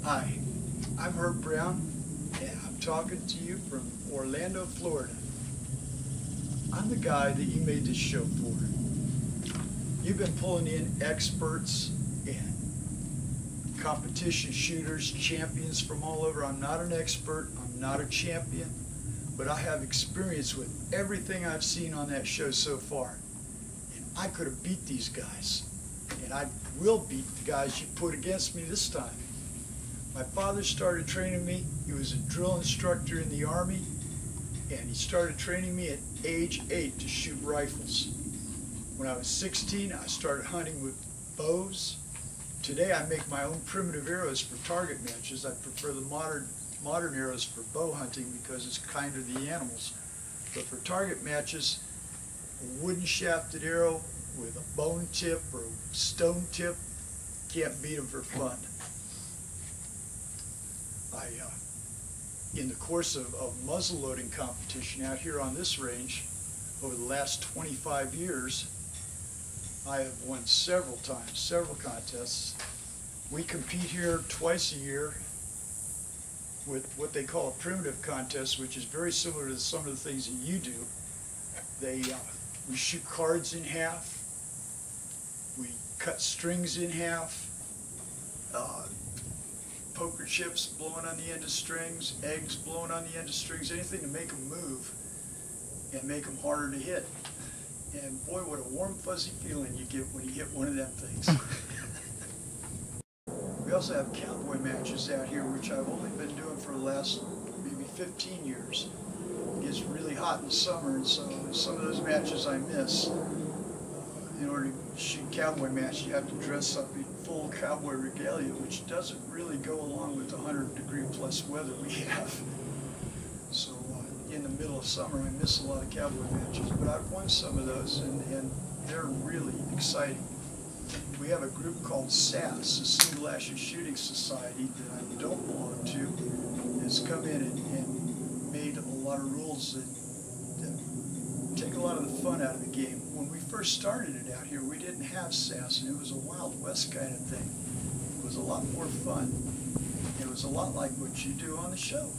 Hi, I'm Herb Brown, and I'm talking to you from Orlando, Florida. I'm the guy that you made this show for. You've been pulling in experts and competition shooters, champions from all over. I'm not an expert, I'm not a champion, but I have experience with everything I've seen on that show so far. And I could have beat these guys, and I will beat the guys you put against me this time. My father started training me. He was a drill instructor in the Army, and he started training me at age 8 to shoot rifles. When I was 16, I started hunting with bows. Today, I make my own primitive arrows for target matches. I prefer the modern arrows for bow hunting because it's kinder to the animals. But for target matches, a wooden shafted arrow with a bone tip or a stone tip, can't beat them for fun. In the course of muzzleloading competition out here on this range, over the last 25 years, I have won several times, several contests. We compete here twice a year with what they call a primitive contest, which is very similar to some of the things that you do. We shoot cards in half, we cut strings in half, poker chips blowing on the end of strings, eggs blowing on the end of strings, anything to make them move and make them harder to hit. And boy, what a warm, fuzzy feeling you get when you hit one of them things. We also have cowboy matches out here, which I've only been doing for the last maybe 15 years. It gets really hot in the summer, and so some of those matches I miss. In order to shoot cowboy match, you have to dress up in full cowboy regalia, which doesn't really go along with the 100-degree-plus weather we have. So in the middle of summer, I miss a lot of cowboy matches, but I've won some of those, and they're really exciting. We have a group called SAS, the Single Action Shooting Society, that I don't belong to, that's come in and made a lot of rules that take a lot of the fun out of the game. When we first started it out here, we didn't have SAS, and it was a Wild West kind of thing. It was a lot more fun. It was a lot like what you do on the show,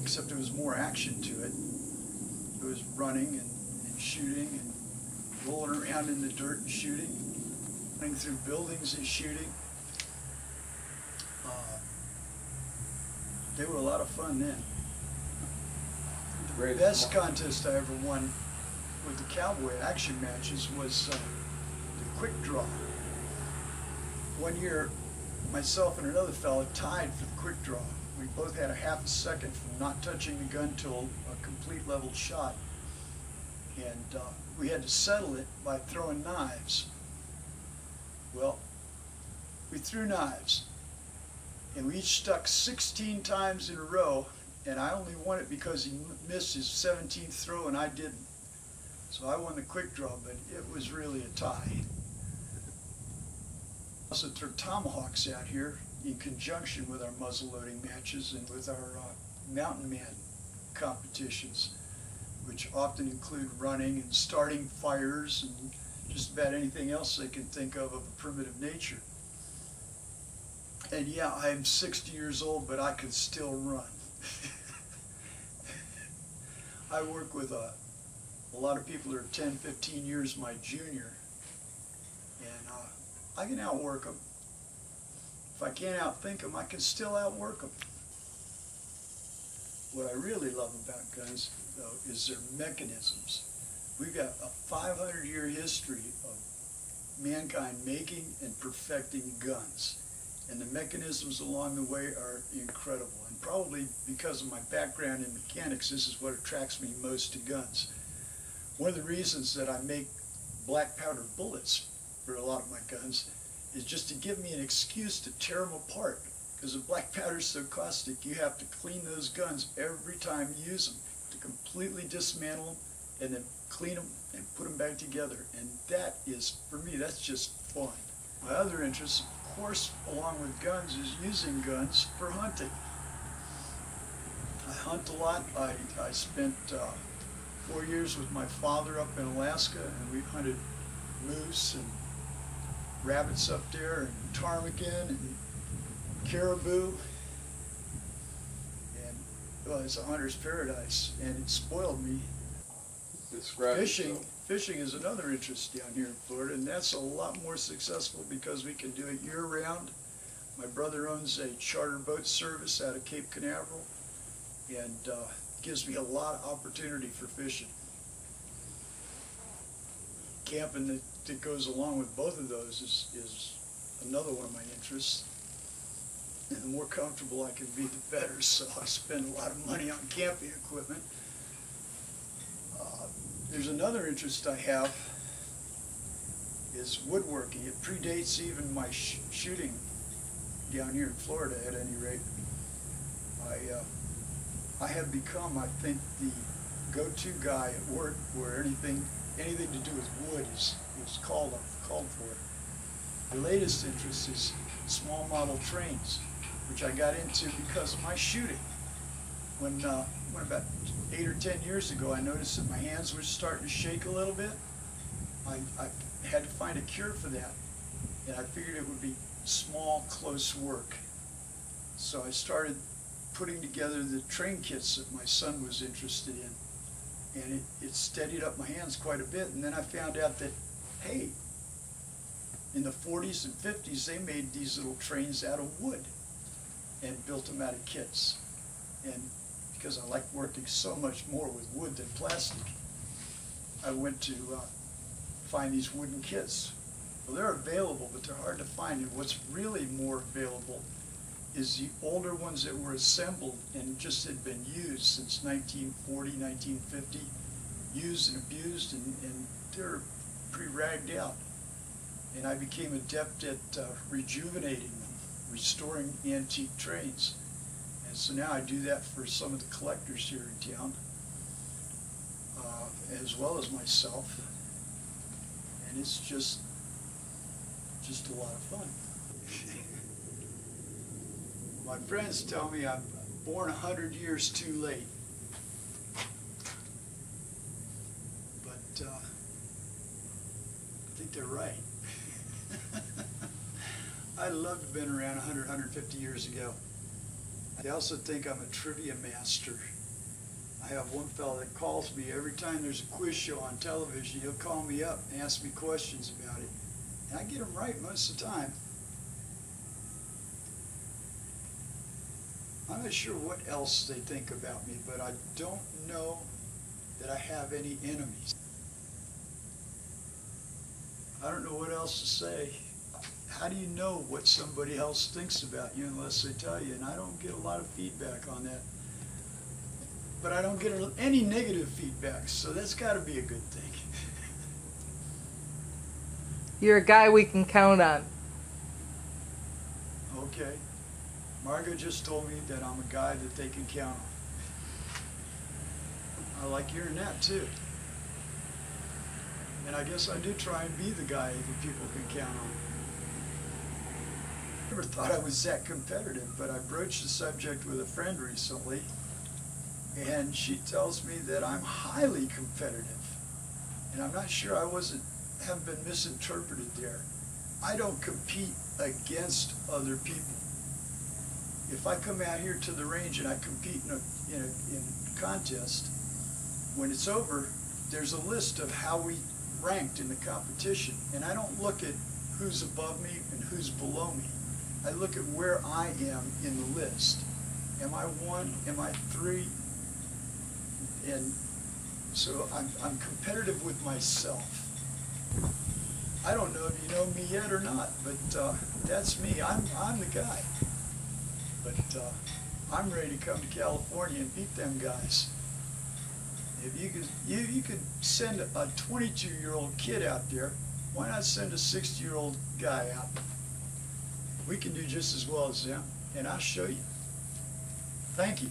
except there was more action to it. It was running and shooting and rolling around in the dirt and shooting, running through buildings and shooting. They were a lot of fun then. The best contest I ever won with the cowboy action matches was the quick draw. One year, myself and another fellow tied for the quick draw. We both had a half a second from not touching the gun till a complete leveled shot. And we had to settle it by throwing knives. Well, we threw knives, and we each stuck 16 times in a row. And I only won it because he missed his 17th throw and I didn't. So I won the quick draw, but it was really a tie. We also throw tomahawks out here in conjunction with our muzzleloading matches and with our mountain man competitions, which often include running and starting fires and just about anything else they can think of a primitive nature. And yeah, I'm 60 years old, but I can still run. I work with a lot of people that are 10, 15 years my junior, and I can outwork them. If I can't outthink them, I can still outwork them. What I really love about guns, though, is their mechanisms. We've got a 500-year history of mankind making and perfecting guns. And the mechanisms along the way are incredible. And probably because of my background in mechanics, this is what attracts me most to guns. One of the reasons that I make black powder bullets for a lot of my guns is just to give me an excuse to tear them apart. Because the black powder is so caustic, you have to clean those guns every time you use them to completely dismantle them and then clean them and put them back together. And that is, for me, that's just fun. My other interest, of course, along with guns, is using guns for hunting. I hunt a lot. I spent 4 years with my father up in Alaska, and we hunted moose and rabbits up there and ptarmigan and caribou, and well, it's a hunter's paradise, and it spoiled me. Fishing is another interest down here in Florida, and that's a lot more successful because we can do it year-round. My brother owns a charter boat service out of Cape Canaveral, and gives me a lot of opportunity for fishing. Camping that goes along with both of those is another one of my interests. And the more comfortable I can be, the better, so I spend a lot of money on camping equipment. There's another interest I have, is woodworking. It predates even my shooting down here in Florida, at any rate. I have become, I think, the go-to guy at work where anything to do with wood is called for. My latest interest is small model trains, which I got into because of my shooting. When about 8 or 10 years ago, I noticed that my hands were starting to shake a little bit. I had to find a cure for that, and I figured it would be small, close work. So I started putting together the train kits that my son was interested in, and it steadied up my hands quite a bit. And then I found out that, hey, in the 40s and 50s, they made these little trains out of wood and built them out of kits. And because I like working so much more with wood than plastic, I went to find these wooden kits. Well, they're available, but they're hard to find. And what's really more available is the older ones that were assembled and just had been used since 1940, 1950, used and abused, and they're pretty ragged out. And I became adept at rejuvenating them, restoring antique trains. And so now I do that for some of the collectors here in town, as well as myself. And it's just a lot of fun. My friends tell me I'm born 100 years too late. But I think they're right. I'd love to have been around 100, 150 years ago. They also think I'm a trivia master. I have one fellow that calls me every time there's a quiz show on television. He'll call me up and ask me questions about it. And I get them right most of the time. I'm not sure what else they think about me, but I don't know that I have any enemies. I don't know what else to say. How do you know what somebody else thinks about you unless they tell you? And I don't get a lot of feedback on that. But I don't get any negative feedback, so that's got to be a good thing. You're a guy we can count on. Okay. Margo just told me that I'm a guy that they can count on. I like hearing that too. And I guess I do try and be the guy that people can count on. I never thought I was that competitive, but I broached the subject with a friend recently, and she tells me that I'm highly competitive. And I'm not sure I haven't been misinterpreted there. I don't compete against other people. If I come out here to the range and I compete in a contest, when it's over, there's a list of how we ranked in the competition. And I don't look at who's above me and who's below me. I look at where I am in the list. Am I 1? Am I 3? And so I'm competitive with myself. I don't know if you know me yet or not, but that's me. I'm the guy. But I'm ready to come to California and beat them guys. If you could send a 22-year-old kid out there, why not send a 60-year-old guy out? We can do just as well as them, and I'll show you. Thank you.